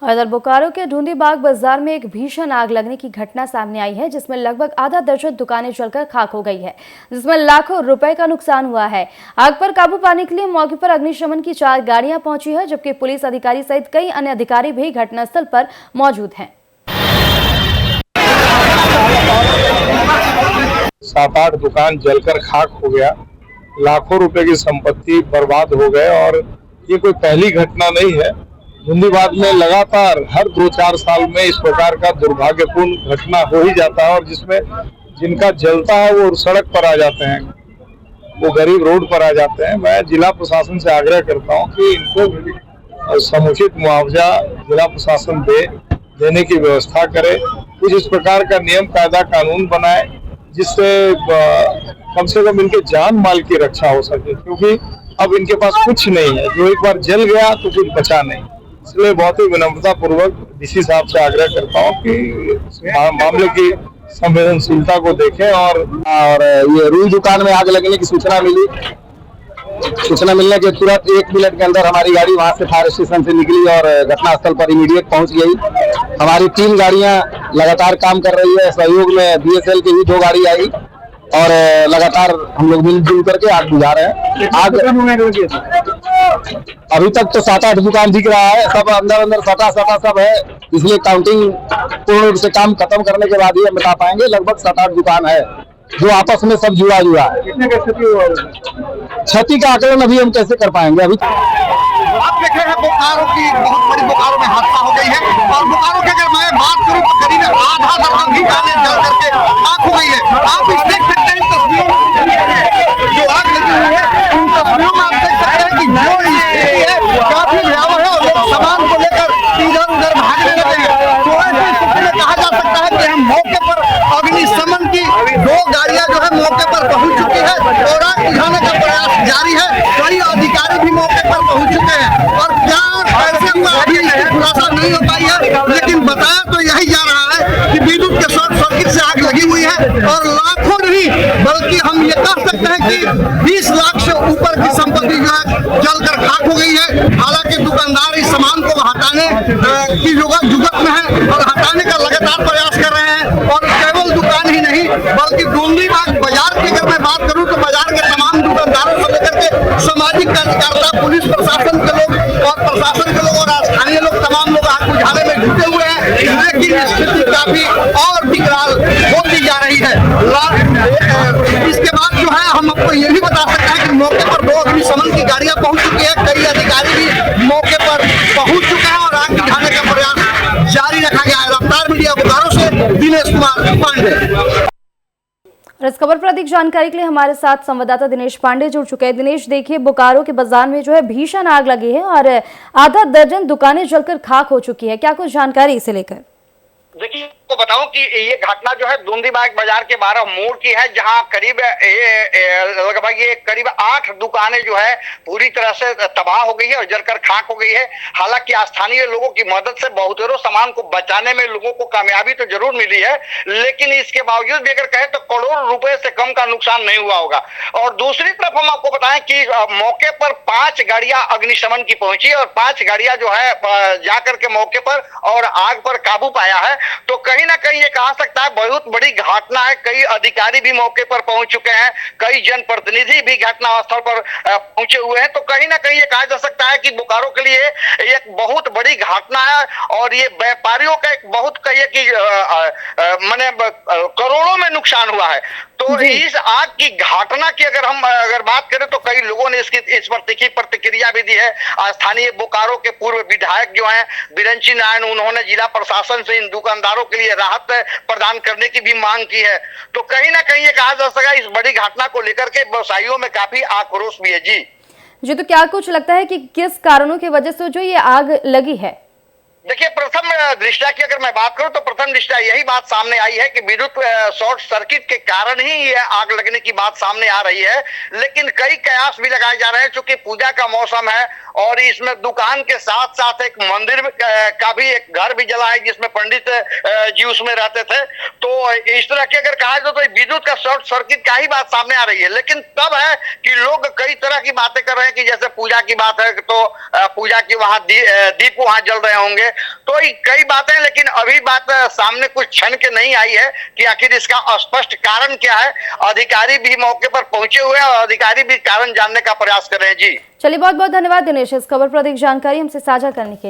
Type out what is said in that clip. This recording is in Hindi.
उधर बोकारो के ढूंढीबाग बाजार में एक भीषण आग लगने की घटना सामने आई है, जिसमें लगभग आधा दर्जन दुकानें जलकर खाक हो गई है, जिसमें लाखों रुपए का नुकसान हुआ है। आग पर काबू पाने के लिए मौके पर अग्निशमन की 4 गाड़ियां पहुंची है, जबकि पुलिस अधिकारी सहित कई अन्य अधिकारी भी घटनास्थल पर मौजूद हैं। 7-8 दुकान जलकर खाक हो गया, लाखों रुपए की संपत्ति बर्बाद हो गए। और ये कोई पहली घटना नहीं है। ढूंढीबाग में लगातार हर 2-4 साल में इस प्रकार का दुर्भाग्यपूर्ण घटना हो ही जाता है, और जिसमें जिनका जलता है वो सड़क पर आ जाते हैं, वो गरीब रोड पर आ जाते हैं। मैं जिला प्रशासन से आग्रह करता हूं कि इनको समुचित मुआवजा जिला प्रशासन देने की व्यवस्था करे। कुछ इस प्रकार का नियम कायदा कानून बनाए जिससे कम से कम इनके जान माल की रक्षा हो सके, क्योंकि अब इनके पास कुछ नहीं है। जो एक बार जल गया तो कुछ बचा नहीं। इसलिए बहुत ही विनम्रता पूर्वक डीसी साहब से आग्रह करता हूँ कि मामले की संवेदनशीलता को देखें। और ये रूई दुकान में आग लगने की सूचना मिली। सूचना मिलने के तुरंत 1 मिनट के अंदर हमारी गाड़ी वहां से फायर स्टेशन से निकली और घटनास्थल पर इमीडिएट पहुंच गई। हमारी 3 गाड़ियां लगातार काम कर रही है। सहयोग में बीएसएल की भी 2 गाड़ी आई और लगातार हम लोग मिलजुल करके आग बुझा रहे हैं। आग अभी तक तो 7-8 दुकान दिख रहा है, सब अंदर सटा सब है, इसलिए काउंटिंग पूर्ण रूप से काम खत्म करने के बाद ही हम बता पाएंगे। लगभग 7-8 दुकान है जो आपस में सब जुड़ा है। क्षति का आकलन अभी हम कैसे कर पाएंगे? अभी आप देख रहे हैं बोकारो की बहुत बड़ी बोकारो में हादसा हो गई है। और बोकारो की अगर मैं बात करूं तो करीब आधा दर्जन भी गाड़ियां जल करके आग हो गई है। आप इस देख सकते हैं तस्वीरों में जो आग लगी हुई है, उन तस्वीरों में आप देख सकते हैं कि जो स्थिति है काफी भयावह है और लोग सामान को लेकर इधर उधर भागने लगे हैं। तो ऐसी स्थिति में कहा जा सकता है कि हम मौके पर अग्निशमन की 2 गाड़ियां जो है मौके पर पहुंच चुकी है और आग बुझाने का प्रयास जारी है। कई अधिकारी भी मौके पर पहुंच चुके हैं और क्या कैसे हुआ अभी इसकी खुलासा नहीं हो पाई है, लेकिन बताया तो यही जा रहा है कि विद्युत के शॉर्ट सर्किट से आग लगी हुई है और लाखों नहीं बल्कि हम ये कह सकते हैं कि 20 लाख से ऊपर की संपत्ति जो है जलकर खाक हो गई है। हालांकि दुकानदार इस सामान को हटाने की जुगत में है और हटाने का लगातार प्रयास कर रहे हैं। और केवल दुकान ही नहीं बल्कि ढूंढीबाग बाजार की अगर मैं बात करूं तो बाजार के तमाम दुकानदारों से लेकर के सामाजिक कार्यकर्ता, पुलिस प्रशासन के लोग और प्रशासन के लोग और स्थानीय लोग तमाम लोग आग बुझाने में जुटे हुए हैं, लेकिन स्थिति काफी और विकराल होती जा रही है। इसके बाद जो है हम आपको ये भी बता सकते हैं कि मौके पर 2 अग्निशमन की गाड़ियां पहुंच चुकी है, कई अधिकारी भी मौके पर पहुंच चुके हैं और आग बुझाने का प्रयास जारी रखा गया है। रफ्तार मीडिया बोकारो से दिनेश कुमार पांडे। और इस खबर पर अधिक जानकारी के लिए हमारे साथ संवाददाता दिनेश पांडे जुड़ चुके हैं। दिनेश, देखिए बोकारो के बाजार में जो है भीषण आग लगी है और आधा दर्जन दुकानें जलकर खाक हो चुकी है, क्या कुछ जानकारी इसे लेकर? देखिए आपको बताऊं कि ये घटना जो है ढूंढीबाग बाजार के 12 मोड़ की है, जहां करीब लगभग ये करीब 8 दुकानें जो है पूरी तरह से तबाह हो गई है और जलकर खाक हो गई है। हालांकि स्थानीय लोगों की मदद से बहुतेरों सामान को बचाने में लोगों को कामयाबी तो जरूर मिली है, लेकिन इसके बावजूद भी अगर कहें तो करोड़ों रुपए से कम का नुकसान नहीं हुआ होगा। और दूसरी तरफ हम आपको बताएं कि मौके पर 5 गाड़ियां अग्निशमन की पहुंची और 5 गाड़ियां जो है जाकर के मौके पर और आग पर काबू पाया है। तो कहीं ना कहीं ये कहा सकता है बहुत बड़ी घटना है। कई अधिकारी भी मौके पर पहुंच चुके हैं, कई जनप्रतिनिधि भी घटनास्थल पर पहुंचे हुए हैं। तो कहीं ना कहीं ये कहा जा सकता है कि बोकारो के लिए एक बहुत बड़ी घटना है और ये व्यापारियों का एक बहुत कहिए कि माने करोड़ों में नुकसान हुआ है। तो इस आग की घटना की अगर बात करें तो कई लोगों ने इस पर तीखी प्रतिक्रिया भी दी है। स्थानीय बोकारो के पूर्व विधायक जो हैं बिरंची नारायण, उन्होंने जिला प्रशासन से इन दुकानदारों के लिए राहत प्रदान करने की भी मांग की है। तो कहीं ना कहीं ये कहा जा सकता है इस बड़ी घटना को लेकर के व्यवसायियों में काफी आक्रोश भी है। जी, तो क्या कुछ लगता है कि किस कारणों की वजह से जो ये आग लगी है? देखिए प्रथम दृष्टया की अगर मैं बात करूं तो प्रथम दृष्टया यही बात सामने आई है कि विद्युत शॉर्ट सर्किट के कारण ही ये आग लगने की बात सामने आ रही है। लेकिन कई कयास भी लगाए जा रहे हैं, चूंकि पूजा का मौसम है और इसमें दुकान के साथ साथ एक मंदिर का भी एक घर भी जला है जिसमें पंडित जी उसमें रहते थे। तो इस तरह की अगर कहा जाए तो विद्युत का शॉर्ट सर्किट का ही बात सामने आ रही है। लेकिन तब है कि लोग कई तरह की बातें कर रहे हैं कि जैसे पूजा की बात है तो पूजा की वहां दीप वहां जल रहे होंगे, तो कई बातें, लेकिन अभी बात सामने कुछ क्षण के नहीं आई है कि आखिर इसका स्पष्ट कारण क्या है। अधिकारी भी मौके पर पहुंचे हुए हैं और अधिकारी भी कारण जानने का प्रयास कर रहे हैं। जी चलिए, बहुत बहुत धन्यवाद दिनेश इस खबर पर अधिक जानकारी हमसे साझा करने के लिए।